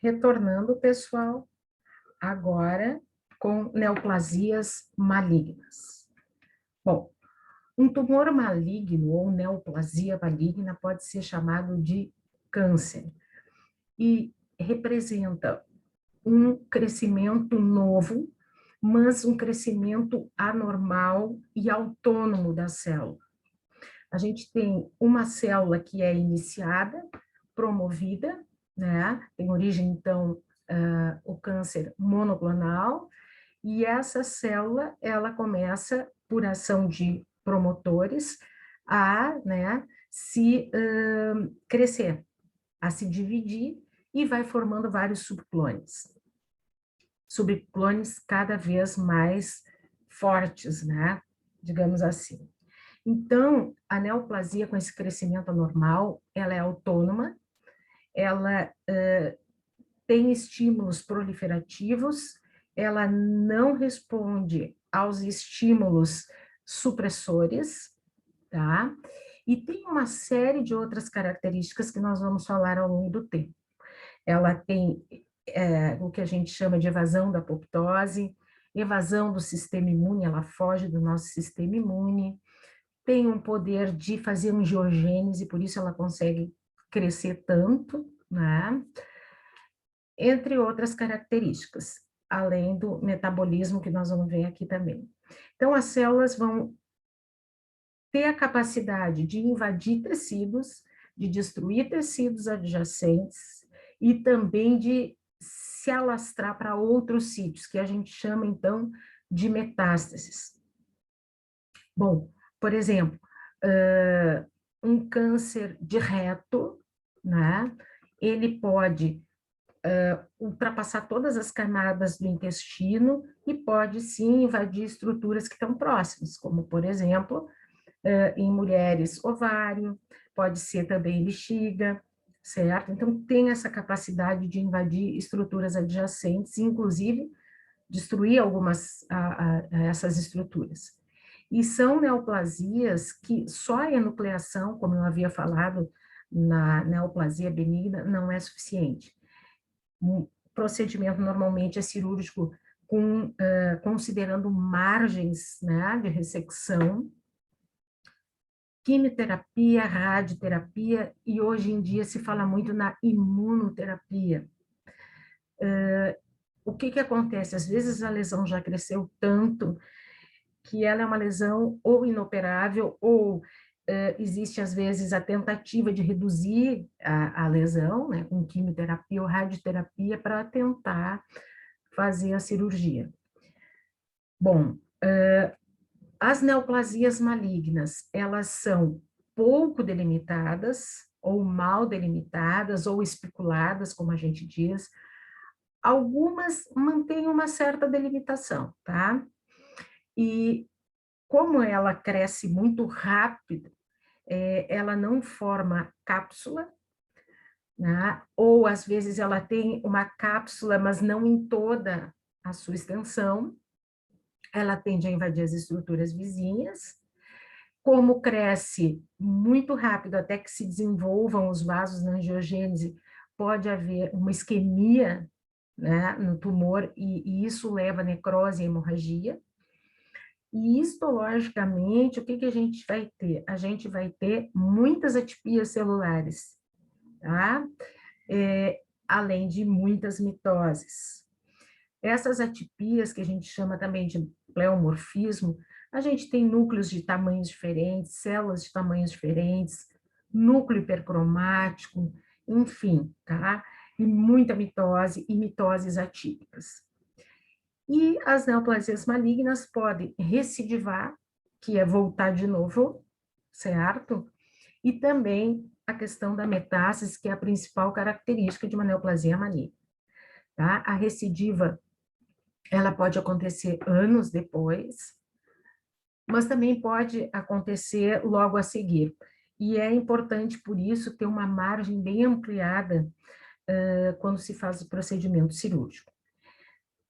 Retornando, pessoal, agora com neoplasias malignas. Bom, um tumor maligno ou neoplasia maligna pode ser chamado de câncer e representa um crescimento novo, mas um crescimento anormal e autônomo da célula. A gente tem uma célula que é iniciada, promovida, né? Tem origem, então, o câncer monoclonal, e essa célula, ela começa, por ação de promotores, a, né, se crescer, a se dividir, e vai formando vários subclones cada vez mais fortes, né, digamos assim. Então, a neoplasia com esse crescimento anormal, ela é autônoma, ela tem estímulos proliferativos, ela não responde aos estímulos supressores, tá? E tem uma série de outras características que nós vamos falar ao longo do tempo. Ela tem o que a gente chama de evasão da apoptose, evasão do sistema imune, ela foge do nosso sistema imune, tem um poder de fazer angiogênese, por isso ela consegue crescer tanto, né? Entre outras características, além do metabolismo que nós vamos ver aqui também. Então, as células vão ter a capacidade de invadir tecidos, de destruir tecidos adjacentes e também de se alastrar para outros sítios, que a gente chama, então, de metástases. Bom, por exemplo, um câncer de reto, né? Ele pode ultrapassar todas as camadas do intestino e pode, sim, invadir estruturas que estão próximas, como, por exemplo, em mulheres, ovário, pode ser também bexiga, certo? Então, tem essa capacidade de invadir estruturas adjacentes, inclusive destruir algumas essas estruturas. E são neoplasias que só a enucleação, como eu havia falado, na neoplasia benigna, não é suficiente. O procedimento normalmente é cirúrgico considerando margens, né, de ressecção, quimioterapia, radioterapia, e hoje em dia se fala muito na imunoterapia. O que acontece? Às vezes a lesão já cresceu tanto que ela é uma lesão ou inoperável, ou existe, às vezes, a tentativa de reduzir a lesão, né, com quimioterapia ou radioterapia, para tentar fazer a cirurgia. Bom, as neoplasias malignas, elas são pouco delimitadas, ou mal delimitadas, ou especuladas, como a gente diz. Algumas mantêm uma certa delimitação, tá? E como ela cresce muito rápido, ela não forma cápsula, né? Ou às vezes ela tem uma cápsula, mas não em toda a sua extensão, ela tende a invadir as estruturas vizinhas. Como cresce muito rápido até que se desenvolvam os vasos na angiogênese, pode haver uma isquemia, né, no tumor, e isso leva a necrose e hemorragia. E histologicamente, o que a gente vai ter? A gente vai ter muitas atipias celulares, tá? Além de muitas mitoses. Essas atipias, que a gente chama também de pleomorfismo, a gente tem núcleos de tamanhos diferentes, células de tamanhos diferentes, núcleo hipercromático, enfim, tá? E muita mitose e mitoses atípicas. E as neoplasias malignas podem recidivar, que é voltar de novo, certo? E também a questão da metástase, que é a principal característica de uma neoplasia maligna, tá? A recidiva, ela pode acontecer anos depois, mas também pode acontecer logo a seguir. E é importante, por isso, ter uma margem bem ampliada quando se faz o procedimento cirúrgico.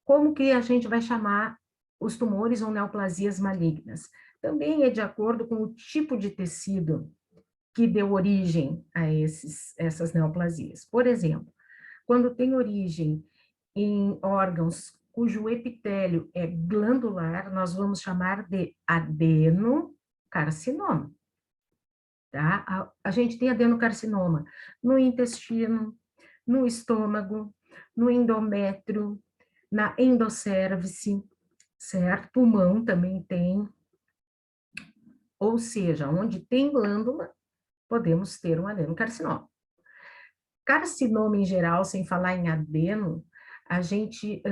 Como que a gente vai chamar os tumores ou neoplasias malignas? Também é de acordo com o tipo de tecido que deu origem a essas neoplasias. Por exemplo, Quando tem origem em órgãos cujo epitélio é glandular, nós vamos chamar de adenocarcinoma. Tá? A gente tem adenocarcinoma no intestino, no estômago, no endométrio, na endocérvice, certo? Pulmão também tem. Ou seja, onde tem glândula, podemos ter um adenocarcinoma. Carcinoma em geral, sem falar em adeno, a gente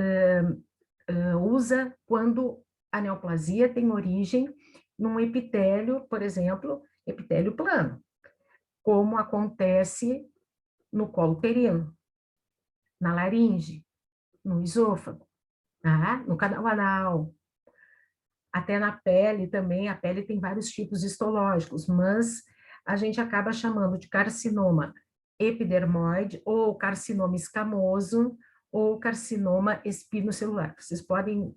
usa quando a neoplasia tem origem num epitélio, por exemplo, epitélio plano, como acontece no colo uterino, na laringe, no esôfago, tá? No canal anal, até na pele também. A pele tem vários tipos histológicos, mas a gente acaba chamando de carcinoma epidermoide, ou carcinoma escamoso, ou carcinoma espinocelular. Vocês podem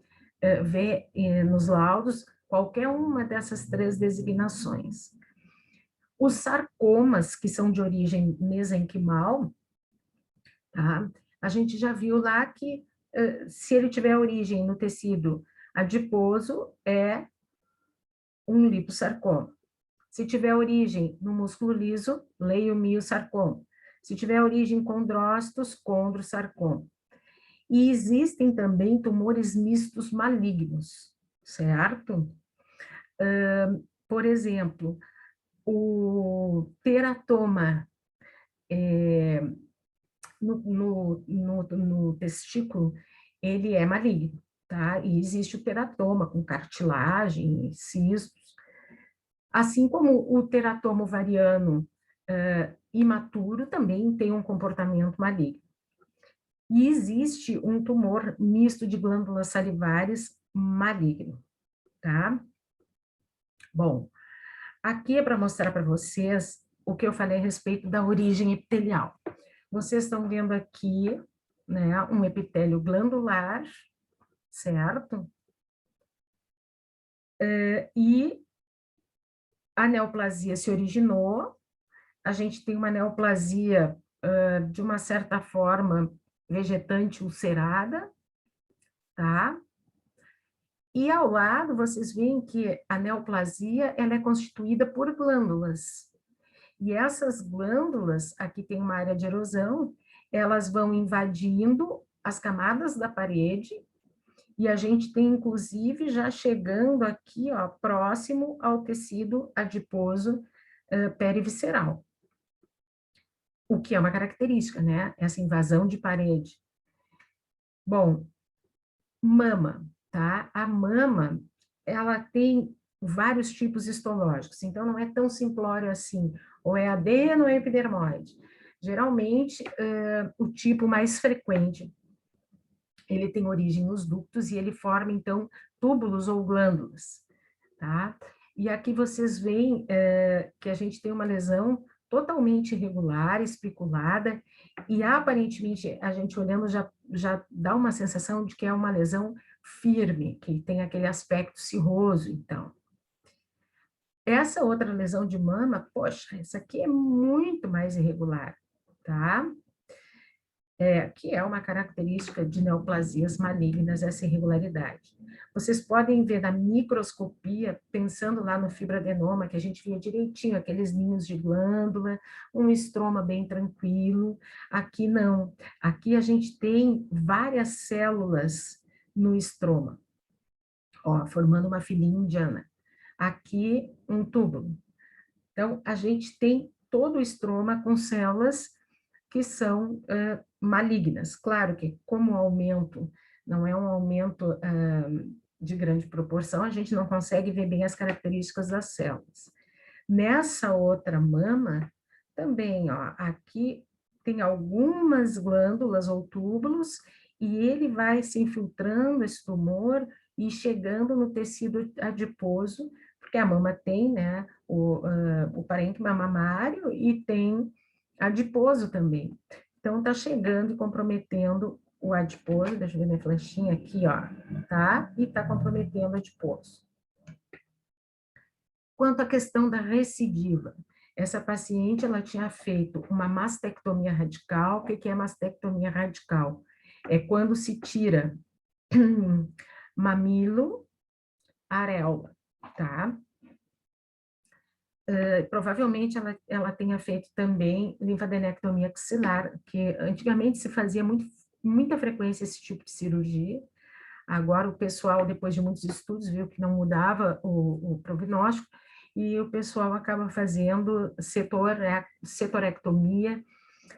ver nos laudos qualquer uma dessas três designações. Os sarcomas, que são de origem mesenquimal, tá? A gente já viu lá que se ele tiver origem no tecido adiposo, é um liposarcoma. Se tiver origem no músculo liso, leiomiosarcoma. Se tiver origem condrócitos, condrosarcoma. E existem também tumores mistos malignos, certo? Por exemplo, o teratoma no testículo, ele é maligno, tá? E existe o teratoma com cartilagem, cistos, assim como o teratoma ovariano imaturo também tem um comportamento maligno. E existe um tumor misto de glândulas salivares maligno, tá? Bom, aqui é para mostrar para vocês o que eu falei a respeito da origem epitelial. Vocês estão vendo aqui, né, um epitélio glandular, certo? E a neoplasia se originou, a gente tem uma neoplasia, de uma certa forma, vegetante ulcerada, tá? E ao lado, vocês veem que a neoplasia, ela é constituída por glândulas. E essas glândulas, aqui tem uma área de erosão, elas vão invadindo as camadas da parede, e a gente tem, inclusive, já chegando aqui, ó, próximo ao tecido adiposo perivisceral. O que é uma característica, né? Essa invasão de parede. Bom, mama, tá? A mama, ela tem vários tipos histológicos, então não é tão simplório assim, ou é adeno ou é epidermoide. Geralmente, o tipo mais frequente, ele tem origem nos ductos e ele forma, então, túbulos ou glândulas, tá? E aqui vocês veem que a gente tem uma lesão totalmente irregular, especulada, e aparentemente, a gente olhando já dá uma sensação de que é uma lesão firme, que tem aquele aspecto cirroso, então. Essa outra lesão de mama, poxa, essa aqui é muito mais irregular, tá? Que é uma característica de neoplasias malignas, essa irregularidade. Vocês podem ver na microscopia, pensando lá no fibroadenoma, que a gente via direitinho, aqueles ninhos de glândula, um estroma bem tranquilo. Aqui não. Aqui a gente tem várias células no estroma, ó, formando uma filinha indiana. Aqui, um túbulo. Então, a gente tem todo o estroma com células que são malignas. Claro que, como o aumento não é um aumento de grande proporção, a gente não consegue ver bem as características das células. Nessa outra mama, também, ó, aqui tem algumas glândulas ou túbulos, e ele vai se infiltrando, esse tumor, e chegando no tecido adiposo, porque a mama tem, né, o parênquima mamário e tem adiposo também. Então, tá chegando e comprometendo o adiposo, deixa eu ver minha flechinha aqui, ó, tá? E tá comprometendo o adiposo. Quanto à questão da recidiva, Essa paciente, ela tinha feito uma mastectomia radical. O que é mastectomia radical? É quando se tira mamilo, areola, tá? Provavelmente ela tenha feito também linfadenectomia axilar, que antigamente se fazia muita frequência esse tipo de cirurgia. Agora o pessoal, depois de muitos estudos, viu que não mudava o prognóstico, e o pessoal acaba fazendo setorectomia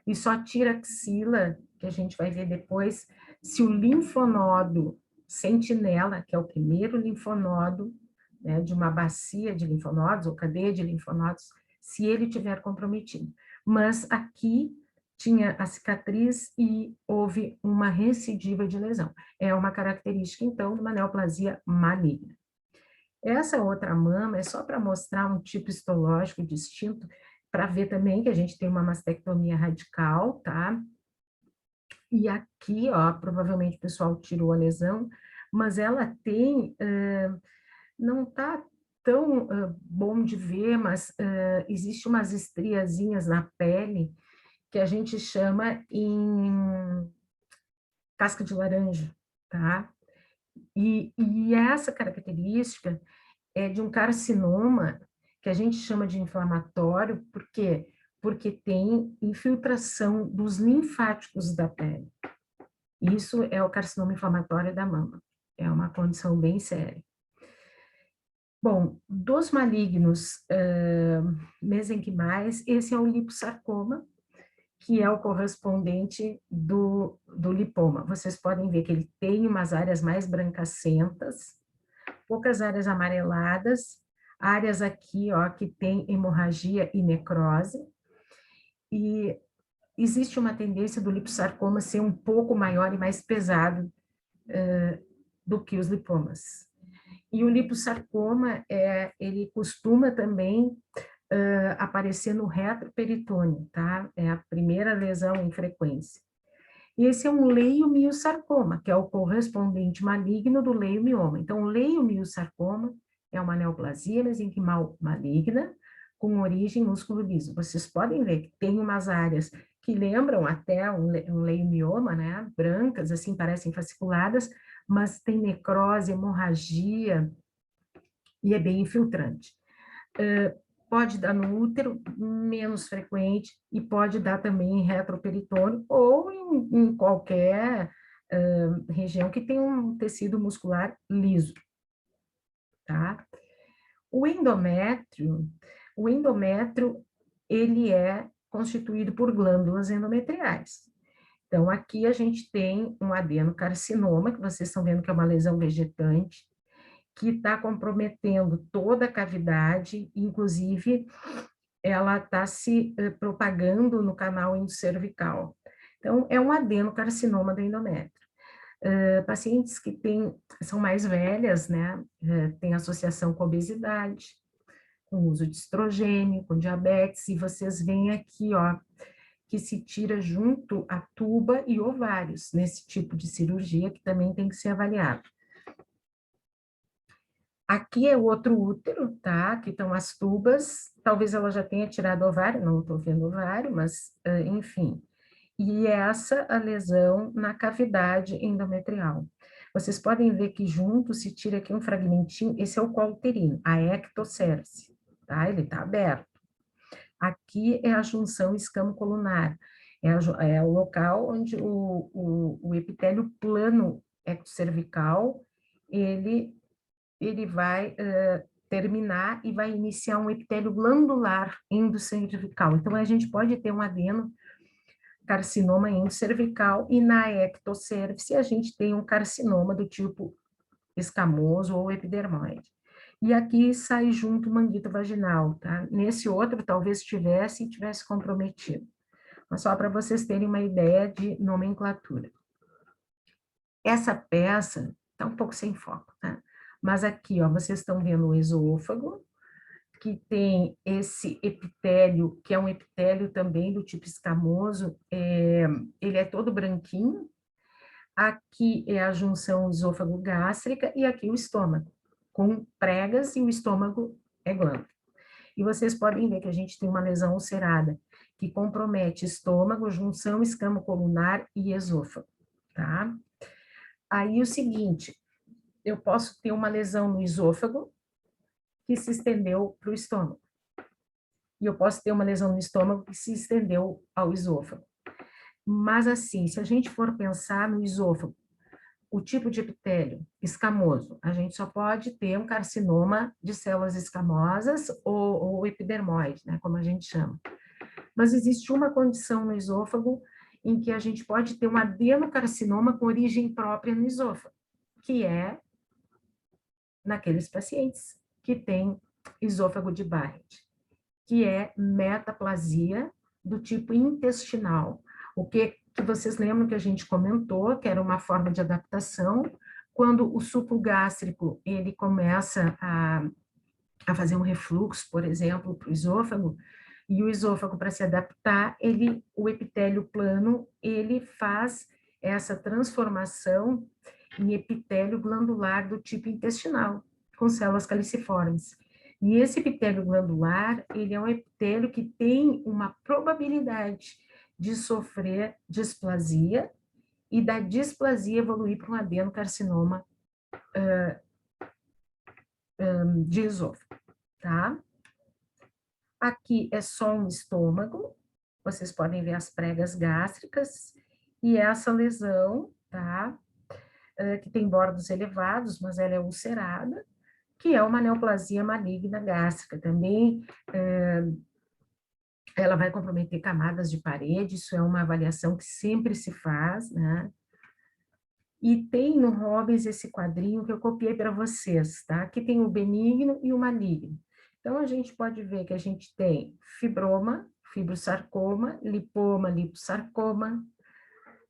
e só tira axila, que a gente vai ver depois, se o linfonodo sentinela, que é o primeiro linfonodo, né, de uma bacia de linfonodos ou cadeia de linfonodos, se ele tiver comprometido. Mas aqui tinha a cicatriz e houve uma recidiva de lesão. É uma característica, então, de uma neoplasia maligna. Essa outra mama é só para mostrar um tipo histológico distinto, para ver também que a gente tem uma mastectomia radical, tá? E aqui, ó, provavelmente o pessoal tirou a lesão, mas ela tem, não tá tão bom de ver, mas existe umas estriazinhas na pele que a gente chama em casca de laranja, tá? E essa característica é de um carcinoma que a gente chama de inflamatório, por quê? Porque tem infiltração dos linfáticos da pele. Isso é o carcinoma inflamatório da mama. É uma condição bem séria. Bom, dos malignos mesenquimais, esse é o liposarcoma, que é o correspondente do lipoma. Vocês podem ver que ele tem umas áreas mais brancacentas, poucas áreas amareladas, áreas aqui, ó, que tem hemorragia e necrose, e existe uma tendência do liposarcoma ser um pouco maior e mais pesado do que os lipomas. E o liposarcoma, ele costuma também aparecer no retroperitônio, tá? É a primeira lesão em frequência. E esse é um leiomiosarcoma, que é o correspondente maligno do leiomioma. Então, o leiomiosarcoma é uma neoplasia mesenquimal maligna com origem músculo liso. Vocês podem ver que tem umas áreas que lembram até um leiomioma, né? Brancas, assim, parecem fasciculadas, mas tem necrose, hemorragia e é bem infiltrante. Pode dar no útero, menos frequente, e pode dar também em retroperitônio ou em qualquer região que tenha um tecido muscular liso, tá? O endométrio, ele é constituído por glândulas endometriais. Então, aqui a gente tem um adenocarcinoma, que vocês estão vendo que é uma lesão vegetante, que está comprometendo toda a cavidade, inclusive ela está se propagando no canal endocervical. Então, é um adenocarcinoma do endométrio. Pacientes que são mais velhas, né, têm associação com obesidade, com uso de estrogênio, com diabetes, e vocês veem aqui, ó, que se tira junto a tuba e ovários, nesse tipo de cirurgia, que também tem que ser avaliado. Aqui é o outro útero, tá? Aqui estão as tubas, talvez ela já tenha tirado o ovário, não estou vendo ovário, mas, enfim. E essa a lesão na cavidade endometrial. Vocês podem ver que junto se tira aqui um fragmentinho, esse é o colo uterino, a ectocérvice, tá? Ele está aberto. Aqui é a junção escamo-colunar, é o local onde o epitélio plano ectocervical, ele vai terminar e vai iniciar um epitélio glandular endocervical. Então, a gente pode ter um adenocarcinoma endocervical e na ectocérvice a gente tem um carcinoma do tipo escamoso ou epidermoide. E aqui sai junto manguito vaginal, tá? Nesse outro talvez tivesse comprometido. Mas só para vocês terem uma ideia de nomenclatura. Essa peça está um pouco sem foco, tá? Mas aqui, ó, vocês estão vendo o esôfago, que tem esse epitélio, que é um epitélio também do tipo escamoso, ele é todo branquinho. Aqui é a junção esôfago-gástrica e aqui o estômago, com pregas, e o estômago é glândula. E vocês podem ver que a gente tem uma lesão ulcerada, que compromete estômago, junção escamo-colunar e esôfago, tá? Aí o seguinte, eu posso ter uma lesão no esôfago que se estendeu para o estômago. E eu posso ter uma lesão no estômago que se estendeu ao esôfago. Mas assim, se a gente for pensar no esôfago, o tipo de epitélio escamoso, a gente só pode ter um carcinoma de células escamosas ou epidermoide, né, como a gente chama. Mas existe uma condição no esôfago em que a gente pode ter um adenocarcinoma com origem própria no esôfago, que é naqueles pacientes que têm esôfago de Barrett, que é metaplasia do tipo intestinal. O que vocês lembram que a gente comentou, que era uma forma de adaptação, quando o suco gástrico ele começa a fazer um refluxo, por exemplo, para o esôfago, e o esôfago, para se adaptar, o epitélio plano, ele faz essa transformação em epitélio glandular do tipo intestinal, com células caliciformes. E esse epitélio glandular, ele é um epitélio que tem uma probabilidade de sofrer displasia e da displasia evoluir para um adenocarcinoma de esôfago, tá? Aqui é só um estômago, vocês podem ver as pregas gástricas, e essa lesão, tá? Que tem bordos elevados, mas ela é ulcerada, que é uma neoplasia maligna gástrica. Também ela vai comprometer camadas de parede, isso é uma avaliação que sempre se faz, né? E tem no Robbins esse quadrinho que eu copiei para vocês, tá? Aqui tem o benigno e o maligno. Então, a gente pode ver que a gente tem fibroma, fibrosarcoma, lipoma, liposarcoma,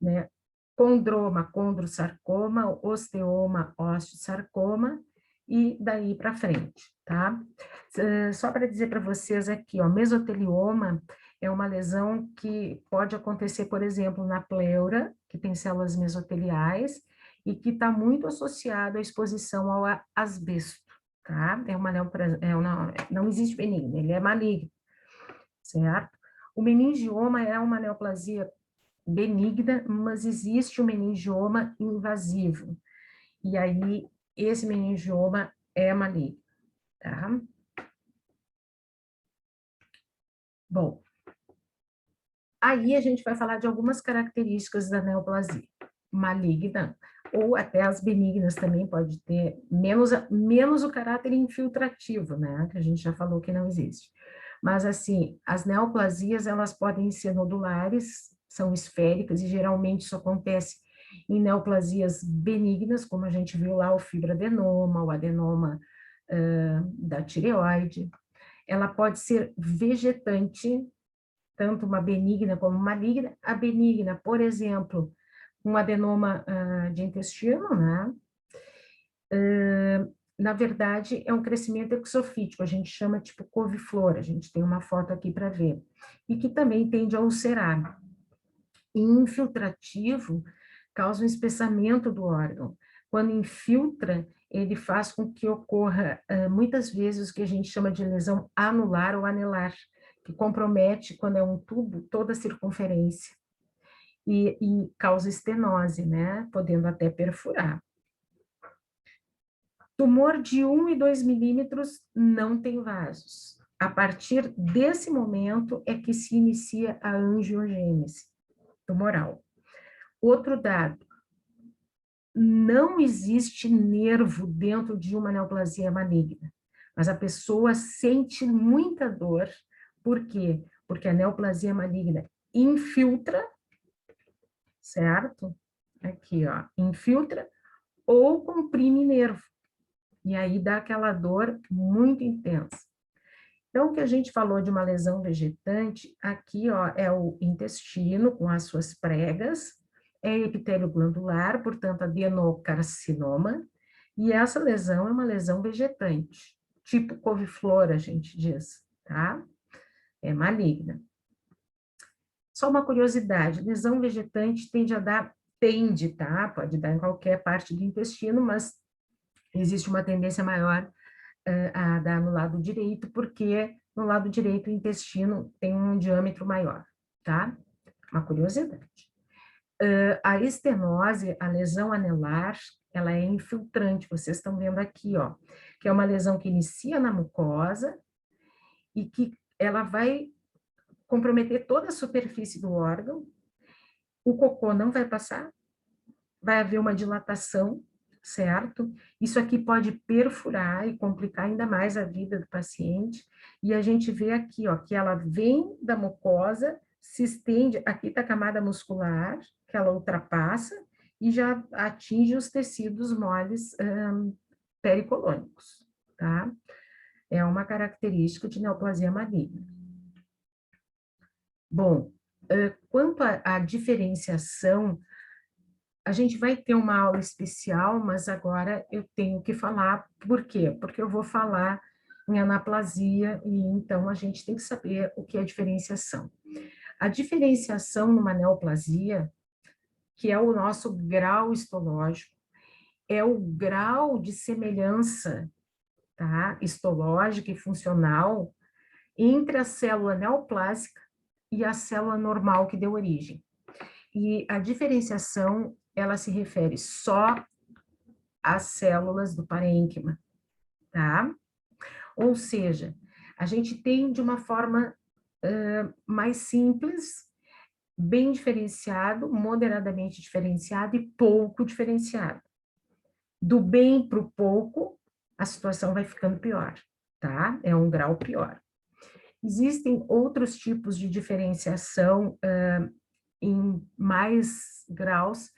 né? Condroma, condrosarcoma, osteoma, osteosarcoma, e daí para frente, tá? Só para dizer para vocês aqui, ó, mesotelioma é uma lesão que pode acontecer, por exemplo, na pleura, que tem células mesoteliais, e que está muito associado à exposição ao asbesto, tá? Não existe benigno, ele é maligno, certo? O meningioma é uma neoplasia benigna, mas existe o meningioma invasivo, e aí esse meningioma é maligno, tá? Bom, aí a gente vai falar de algumas características da neoplasia maligna, ou até as benignas também pode ter, menos o caráter infiltrativo, né, que a gente já falou que não existe. Mas, assim, as neoplasias, elas podem ser nodulares, são esféricas, e geralmente isso acontece em neoplasias benignas, como a gente viu lá, o fibroadenoma, o adenoma da tireoide. Ela pode ser vegetante, tanto uma benigna como maligna. A benigna, por exemplo, um adenoma de intestino, né? Na verdade, é um crescimento exofítico, a gente chama tipo couve-flor, a gente tem uma foto aqui para ver, e que também tende a ulcerar. E infiltrativo causa um espessamento do órgão. Quando infiltra, ele faz com que ocorra, muitas vezes, o que a gente chama de lesão anular ou anelar, que compromete, quando é um tubo, toda a circunferência. E causa estenose, né? Podendo até perfurar. Tumor de 1 e 2 milímetros não tem vasos. A partir desse momento é que se inicia a angiogênese tumoral. Outro dado, não existe nervo dentro de uma neoplasia maligna, mas a pessoa sente muita dor. Por quê? Porque a neoplasia maligna infiltra, certo? Aqui, ó, infiltra ou comprime nervo. E aí dá aquela dor muito intensa. Então, o que a gente falou de uma lesão vegetante, aqui, ó, é o intestino com as suas pregas, é epitélio glandular, portanto, adenocarcinoma, e essa lesão é uma lesão vegetante, tipo couve-flor, a gente diz, tá? É maligna. Só uma curiosidade, lesão vegetante tende, tá? Pode dar em qualquer parte do intestino, mas existe uma tendência maior a dar no lado direito, porque no lado direito o intestino tem um diâmetro maior, tá? Uma curiosidade. A estenose, a lesão anelar, ela é infiltrante, vocês estão vendo aqui, ó, que é uma lesão que inicia na mucosa e que ela vai comprometer toda a superfície do órgão, o cocô não vai passar, vai haver uma dilatação, certo? Isso aqui pode perfurar e complicar ainda mais a vida do paciente, e a gente vê aqui, ó, que ela vem da mucosa, se estende, aqui está a camada muscular, que ela ultrapassa, e já atinge os tecidos moles pericolônicos, tá? É uma característica de neoplasia maligna. Bom, quanto à diferenciação, a gente vai ter uma aula especial, mas agora eu tenho que falar, por quê? Porque eu vou falar em anaplasia, e então a gente tem que saber o que é diferenciação. A diferenciação numa neoplasia, que é o nosso grau histológico, é o grau de semelhança, tá, histológica e funcional entre a célula neoplásica e a célula normal que deu origem. E a diferenciação, ela se refere só às células do parênquima, tá? Ou seja, a gente tem de uma forma mais simples, bem diferenciado, moderadamente diferenciado e pouco diferenciado. Do bem para o pouco, a situação vai ficando pior, tá? É um grau pior. Existem outros tipos de diferenciação em mais graus,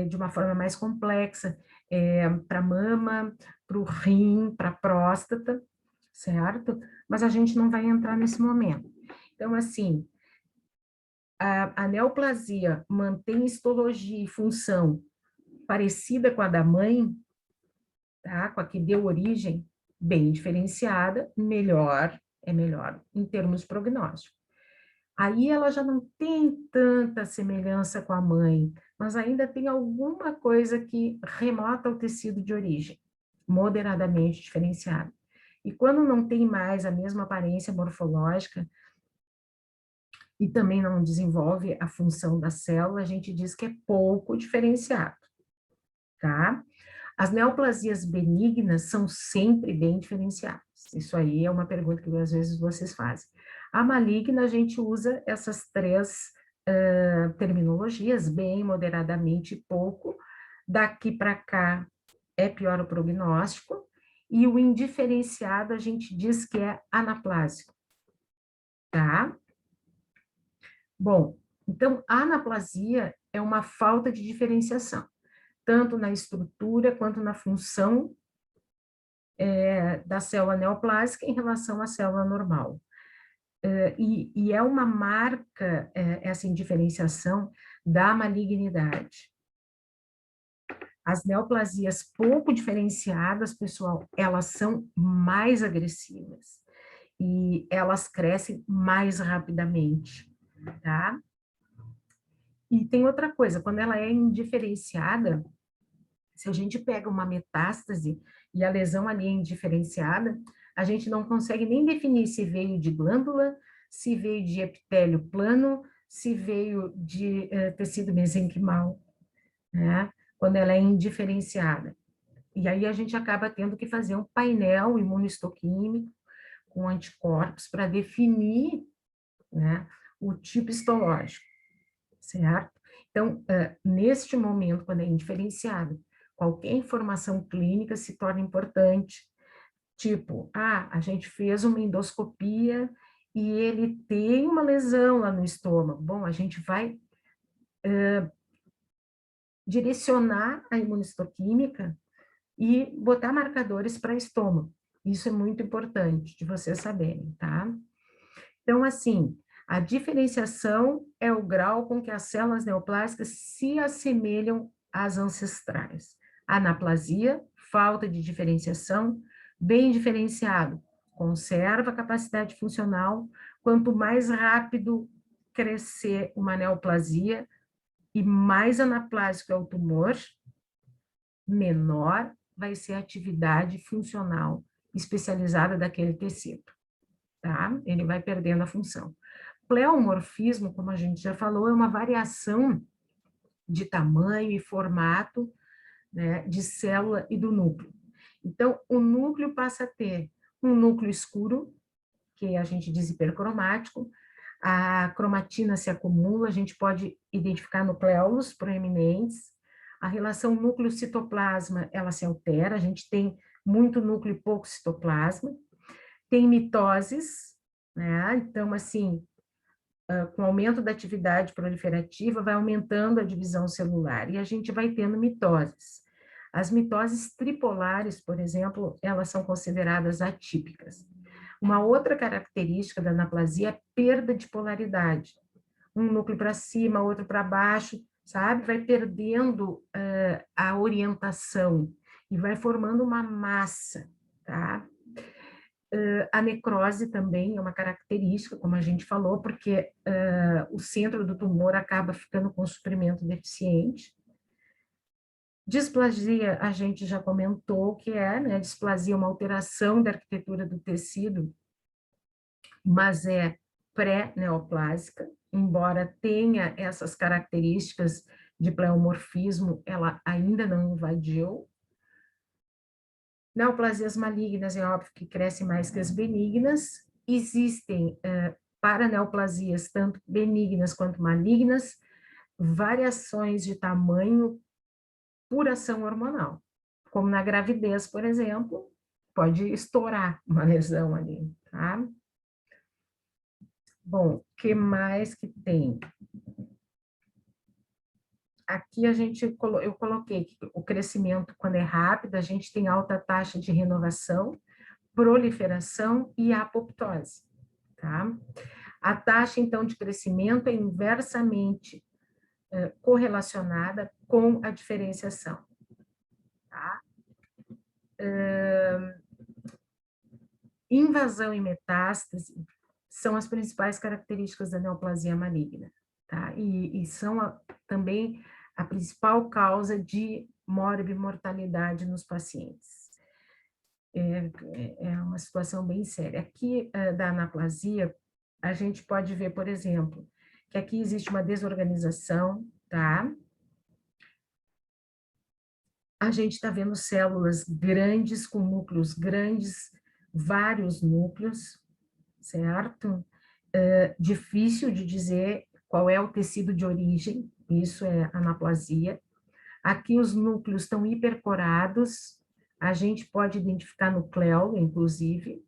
de uma forma mais complexa, para mama, para o rim, para a próstata, certo? Mas a gente não vai entrar nesse momento. Então, assim, a neoplasia mantém histologia e função parecida com a da mãe, tá? Com a que deu origem, bem diferenciada, melhor, é melhor em termos prognósticos. Aí ela já não tem tanta semelhança com a mãe, mas ainda tem alguma coisa que remota ao tecido de origem, moderadamente diferenciado. E quando não tem mais a mesma aparência morfológica e também não desenvolve a função da célula, a gente diz que é pouco diferenciado, tá? As neoplasias benignas são sempre bem diferenciadas. Isso aí é uma pergunta que às vezes vocês fazem. A maligna, a gente usa essas três terminologias, bem, moderadamente e pouco. Daqui para cá é pior o prognóstico. E o indiferenciado, a gente diz que é anaplásico. Tá? Bom, então, a anaplasia é uma falta de diferenciação, tanto na estrutura quanto na função da célula neoplásica em relação à célula normal. E é uma marca, essa indiferenciação, da malignidade. As neoplasias pouco diferenciadas, pessoal, elas são mais agressivas e elas crescem mais rapidamente, tá? E tem outra coisa, quando ela é indiferenciada, se a gente pega uma metástase e a lesão ali é indiferenciada, a gente não consegue nem definir se veio de glândula, se veio de epitélio plano, se veio de tecido mesenquimal, né? Quando ela é indiferenciada. E aí a gente acaba tendo que fazer um painel imunohistoquímico com anticorpos para definir, né, o tipo histológico, certo? Então, neste momento, quando é indiferenciado, qualquer informação clínica se torna importante, tipo, a gente fez uma endoscopia e ele tem uma lesão lá no estômago. Bom, a gente vai direcionar a imunistoquímica e botar marcadores para estômago. Isso é muito importante de vocês saberem, tá? Então, assim, a diferenciação é o grau com que as células neoplásicas se assemelham às ancestrais. Anaplasia, falta de diferenciação, bem diferenciado, conserva a capacidade funcional. Quanto mais rápido crescer uma neoplasia e mais anaplásico é o tumor, menor vai ser a atividade funcional especializada daquele tecido. tá? Ele vai perdendo a função. Pleomorfismo, como a gente já falou, é uma variação de tamanho e formato, né, de célula e do núcleo. Então, o núcleo passa a ter um núcleo escuro, que a gente diz hipercromático, a cromatina se acumula, a gente pode identificar nucleolos proeminentes, a relação núcleo-citoplasma, ela se altera, a gente tem muito núcleo e pouco citoplasma, tem mitoses, né? Então, assim, com o aumento da atividade proliferativa, vai aumentando a divisão celular, e a gente vai tendo mitoses. As mitoses tripolares, por exemplo, elas são consideradas atípicas. Uma outra característica da anaplasia é a perda de polaridade. Um núcleo para cima, outro para baixo, sabe? Vai perdendo a orientação e vai formando uma massa, tá? A necrose também é uma característica, como a gente falou, porque o centro do tumor acaba ficando com suprimento deficiente. Displasia, a gente já comentou que é, né? Displasia é uma alteração da arquitetura do tecido, mas é pré-neoplásica, embora tenha essas características de pleomorfismo, ela ainda não invadiu. Neoplasias malignas, é óbvio que crescem mais que as benignas. Existem, para neoplasias, tanto benignas quanto malignas, variações de tamanho por ação hormonal. Como na gravidez, por exemplo, pode estourar uma lesão ali, tá? Bom, o que mais que tem? Aqui eu coloquei que o crescimento, quando é rápido, a gente tem alta taxa de renovação, proliferação e apoptose, tá? A taxa, então, de crescimento é inversamente correlacionada com a diferenciação, tá? Invasão e metástase são as principais características da neoplasia maligna, tá? E são também a principal causa de morbimortalidade nos pacientes. É uma situação bem séria. Aqui, da anaplasia, a gente pode ver, por exemplo, que aqui existe uma desorganização, tá? A gente está vendo células grandes, com núcleos grandes, vários núcleos, certo? Difícil de dizer qual é o tecido de origem, isso é anaplasia. Aqui os núcleos estão hipercorados, a gente pode identificar nucleolo, inclusive,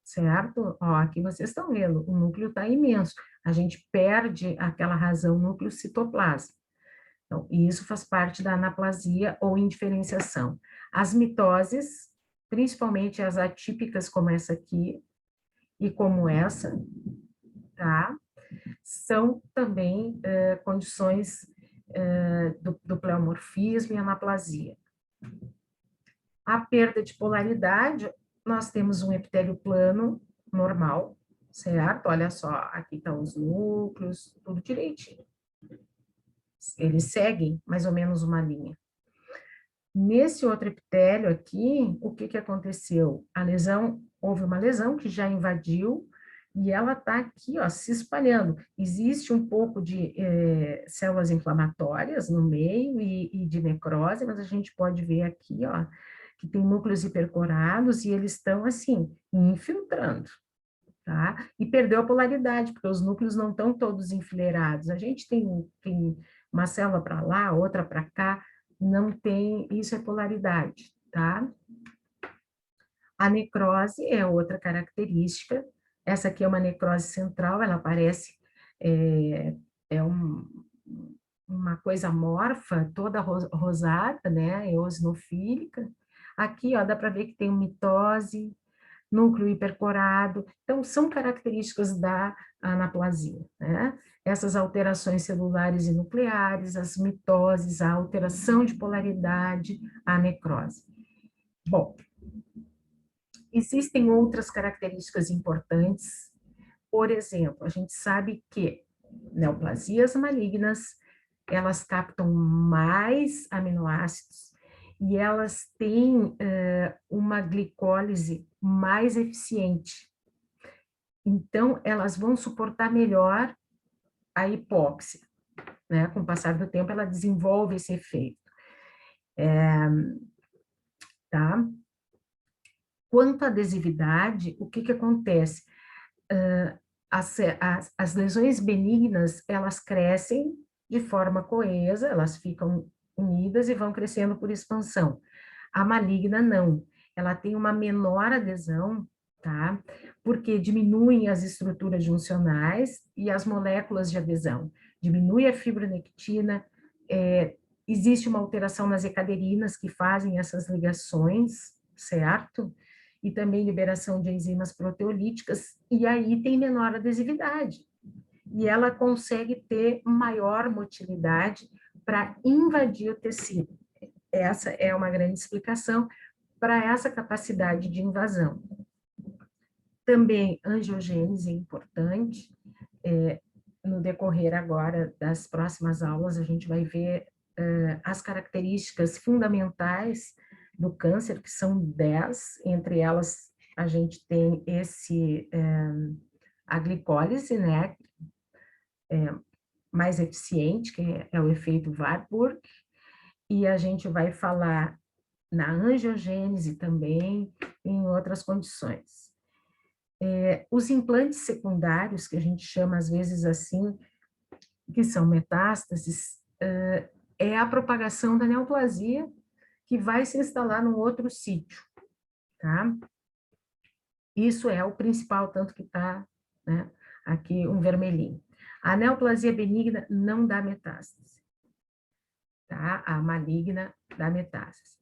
certo? Ó, aqui vocês estão vendo, o núcleo está imenso, a gente perde aquela razão núcleo-citoplasma. Então, isso faz parte da anaplasia ou indiferenciação. As mitoses, principalmente as atípicas como essa aqui, e como essa, tá? São também condições do pleomorfismo e anaplasia. A perda de polaridade, nós temos um epitélio plano normal, certo? Olha só, aqui estão os núcleos, tudo direitinho. Eles seguem mais ou menos uma linha. Nesse outro epitélio aqui, o que aconteceu? Houve uma lesão que já invadiu e ela está aqui, ó, se espalhando. Existe um pouco de células inflamatórias no meio e de necrose, mas a gente pode ver aqui, ó, que tem núcleos hipercorados e eles estão, assim, infiltrando, tá? E perdeu a polaridade, porque os núcleos não estão todos enfileirados. A gente tem uma célula para lá, outra para cá, não tem, isso é polaridade, tá? A necrose é outra característica, essa aqui é uma necrose central, ela parece, uma coisa amorfa, toda rosada, né, eosinofílica. Aqui, ó, dá para ver que tem mitose, núcleo hipercorado, então são características da anaplasia, né? Essas alterações celulares e nucleares, as mitoses, a alteração de polaridade, a necrose. Bom, existem outras características importantes, por exemplo, a gente sabe que neoplasias malignas, elas captam mais aminoácidos e elas têm uma glicólise mais eficiente. Então, elas vão suportar melhor a hipóxia, né? Com o passar do tempo, ela desenvolve esse efeito. Tá? Quanto à adesividade, o que acontece? As lesões benignas, elas crescem de forma coesa, elas ficam unidas e vão crescendo por expansão. A maligna, não. Ela tem uma menor adesão, tá? Porque diminuem as estruturas juncionais e as moléculas de adesão. Diminui a fibronectina, existe uma alteração nas ecaderinas que fazem essas ligações, certo? E também liberação de enzimas proteolíticas, e aí tem menor adesividade. E ela consegue ter maior motilidade para invadir o tecido. Essa é uma grande explicação para essa capacidade de invasão. Também angiogênese é importante. No decorrer agora das próximas aulas, a gente vai ver as características fundamentais do câncer, que são 10, entre elas a gente tem a glicólise, né, mais eficiente, que é o efeito Warburg, e a gente vai falar na angiogênese também, em outras condições. Os implantes secundários, que a gente chama às vezes assim, que são metástases, é a propagação da neoplasia que vai se instalar num outro sítio, tá? Isso é o principal, tanto que está, né, aqui um vermelhinho. A neoplasia benigna não dá metástase, tá? A maligna dá metástase.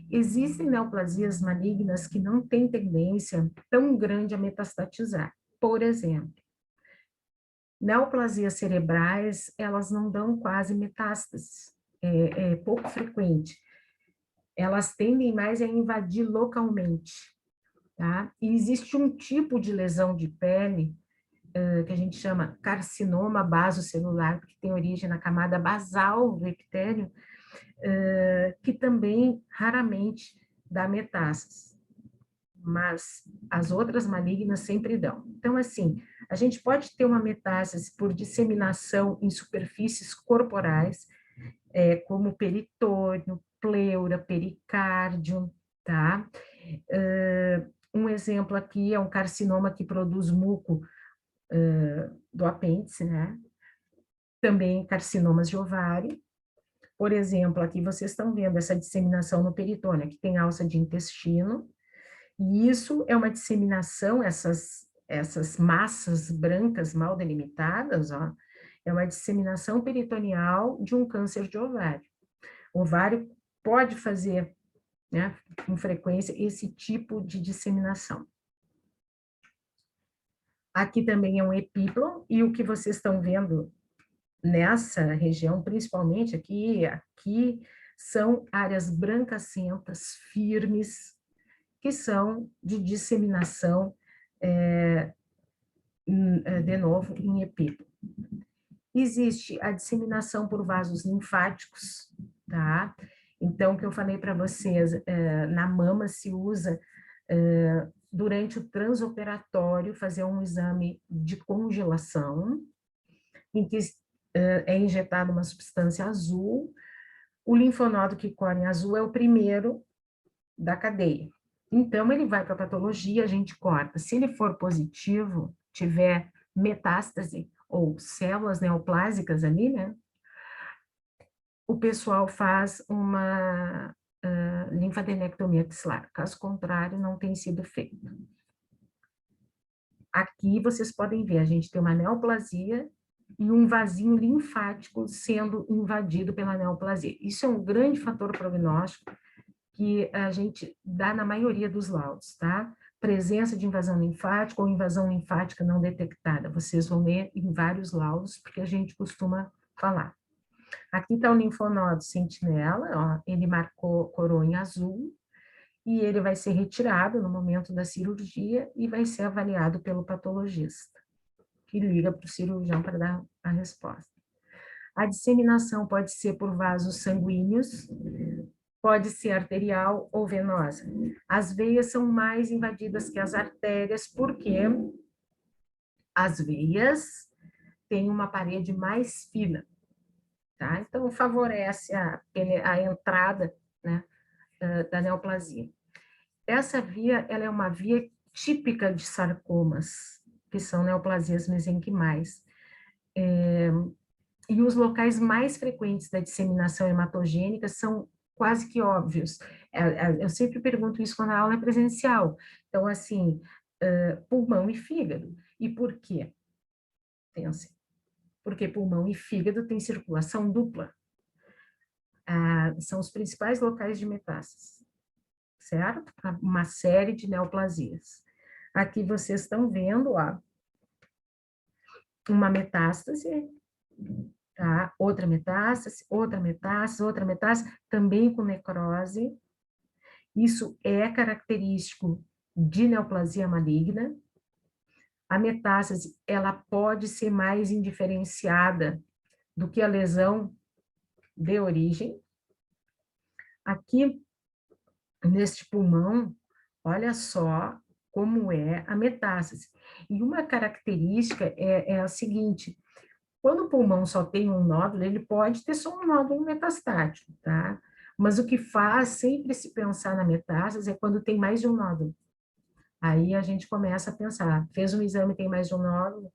Existem neoplasias malignas que não têm tendência tão grande a metastatizar. Por exemplo, neoplasias cerebrais, elas não dão quase metástases, é pouco frequente. Elas tendem mais a invadir localmente, tá? E existe um tipo de lesão de pele que a gente chama carcinoma basocelular, que tem origem na camada basal do epitélio, que também raramente dá metástase, mas as outras malignas sempre dão. Então, assim, a gente pode ter uma metástase por disseminação em superfícies corporais, como peritônio, pleura, pericárdio, tá? Um exemplo aqui é um carcinoma que produz muco do apêndice, né? Também carcinomas de ovário. Por exemplo, aqui vocês estão vendo essa disseminação no peritônio, que tem alça de intestino, e isso é uma disseminação, essas massas brancas mal delimitadas, ó, é uma disseminação peritoneal de um câncer de ovário. O ovário pode fazer, né, com frequência, esse tipo de disseminação. Aqui também é um epíplon, e o que vocês estão vendo nessa região, principalmente aqui são áreas brancacentas, firmes, que são de disseminação, de novo, em epíplon. Existe a disseminação por vasos linfáticos, tá? Então, o que eu falei para vocês, na mama se usa, durante o transoperatório, fazer um exame de congelação, em que é injetada uma substância azul. O linfonodo que corre em azul é o primeiro da cadeia. Então, ele vai para a patologia, a gente corta. Se ele for positivo, tiver metástase ou células neoplásicas ali, né? O pessoal faz uma linfadenectomia axilar. Caso contrário, não tem sido feito. Aqui vocês podem ver, a gente tem uma neoplasia e um vasinho linfático sendo invadido pela neoplasia. Isso é um grande fator prognóstico que a gente dá na maioria dos laudos, tá? Presença de invasão linfática ou invasão linfática não detectada. Vocês vão ler em vários laudos, porque a gente costuma falar. Aqui está o linfonodo sentinela, ó, ele marcou coroa em azul, e ele vai ser retirado no momento da cirurgia e vai ser avaliado pelo patologista, que liga para o cirurgião para dar a resposta. A disseminação pode ser por vasos sanguíneos, pode ser arterial ou venosa. As veias são mais invadidas que as artérias, porque As veias têm uma parede mais fina, tá? Então, favorece a entrada, né, da neoplasia. Essa via, ela é uma via típica de sarcomas, que são neoplasias mesenquimais. E os locais mais frequentes da disseminação hematogênica são quase que óbvios. Eu sempre pergunto isso quando a aula é presencial. Então, assim, pulmão e fígado. E por quê? Pensem. Porque pulmão e fígado têm circulação dupla. São os principais locais de metástase, certo? Uma série de neoplasias. Aqui vocês estão vendo, ó, uma metástase, tá? Outra metástase, outra metástase, outra metástase, também com necrose. Isso é característico de neoplasia maligna. A metástase, ela pode ser mais indiferenciada do que a lesão de origem. Aqui, neste pulmão, olha só como é a metástase. E uma característica é a seguinte: quando o pulmão só tem um nódulo, ele pode ter só um nódulo metastático, tá? Mas o que faz sempre se pensar na metástase é quando tem mais de um nódulo. Aí a gente começa a pensar, fez um exame, tem mais de um nódulo,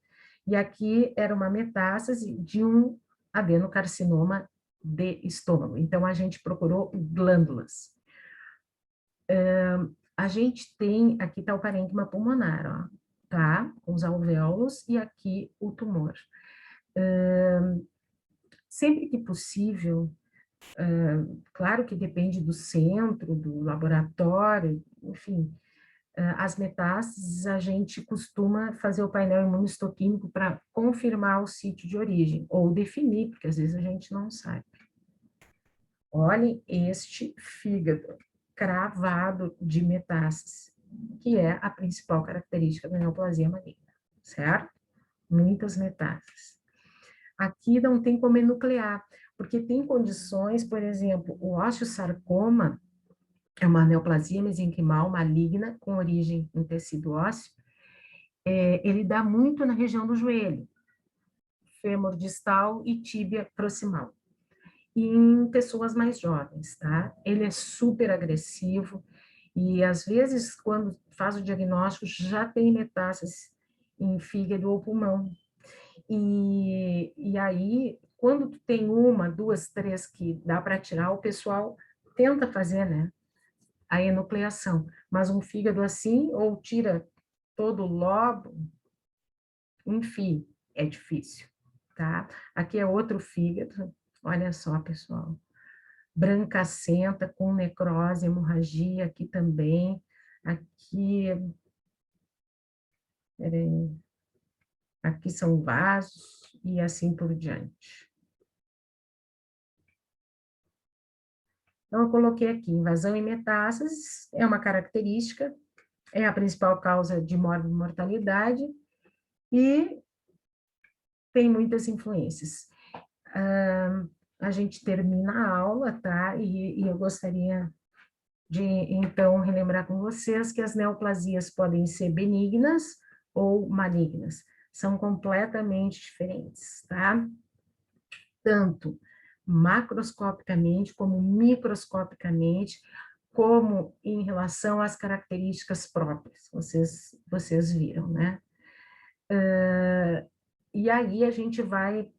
e aqui era uma metástase de um adenocarcinoma de estômago. Então, a gente procurou glândulas. A gente tem, aqui está o parênquima pulmonar, ó, tá? Com os alvéolos, e aqui o tumor. Sempre que possível, claro que depende do centro, do laboratório, enfim, as metástases, a gente costuma fazer o painel imunistoquímico para confirmar o sítio de origem, ou definir, porque às vezes a gente não sabe. Olhem este fígado cravado de metástase, que é a principal característica da neoplasia maligna, certo? Muitas metástases. Aqui não tem como enuclear, porque tem condições, por exemplo, o osteosarcoma é uma neoplasia mesenquimal maligna com origem em tecido ósseo, ele dá muito na região do joelho, fêmur distal e tíbia proximal, e em pessoas mais jovens, tá? Ele é super agressivo e, às vezes, quando faz o diagnóstico, já tem metástase em fígado ou pulmão. E aí, quando tu tem uma, duas, três que dá para tirar, o pessoal tenta fazer, né, a enucleação. Mas um fígado assim, ou tira todo o lobo, enfim, é difícil, tá? Aqui é outro fígado, olha só, pessoal. Brancacenta, com necrose, hemorragia, aqui também. Aqui, peraí, aqui são vasos e assim por diante. Então, eu coloquei aqui, invasão e metástases, é uma característica, é a principal causa de mortalidade e tem muitas influências. A gente termina a aula, tá? E eu gostaria de, então, relembrar com vocês que as neoplasias podem ser benignas ou malignas. São completamente diferentes, tá? Tanto macroscopicamente como microscopicamente, como em relação às características próprias, vocês viram, né? E aí a gente vai,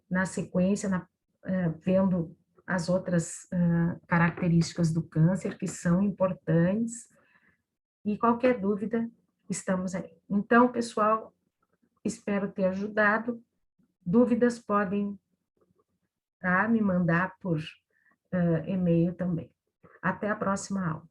na sequência, vendo as outras características do câncer, que são importantes, e qualquer dúvida, estamos aí. Então, pessoal, espero ter ajudado. Dúvidas podem, tá, me mandar por e-mail também. Até a próxima aula.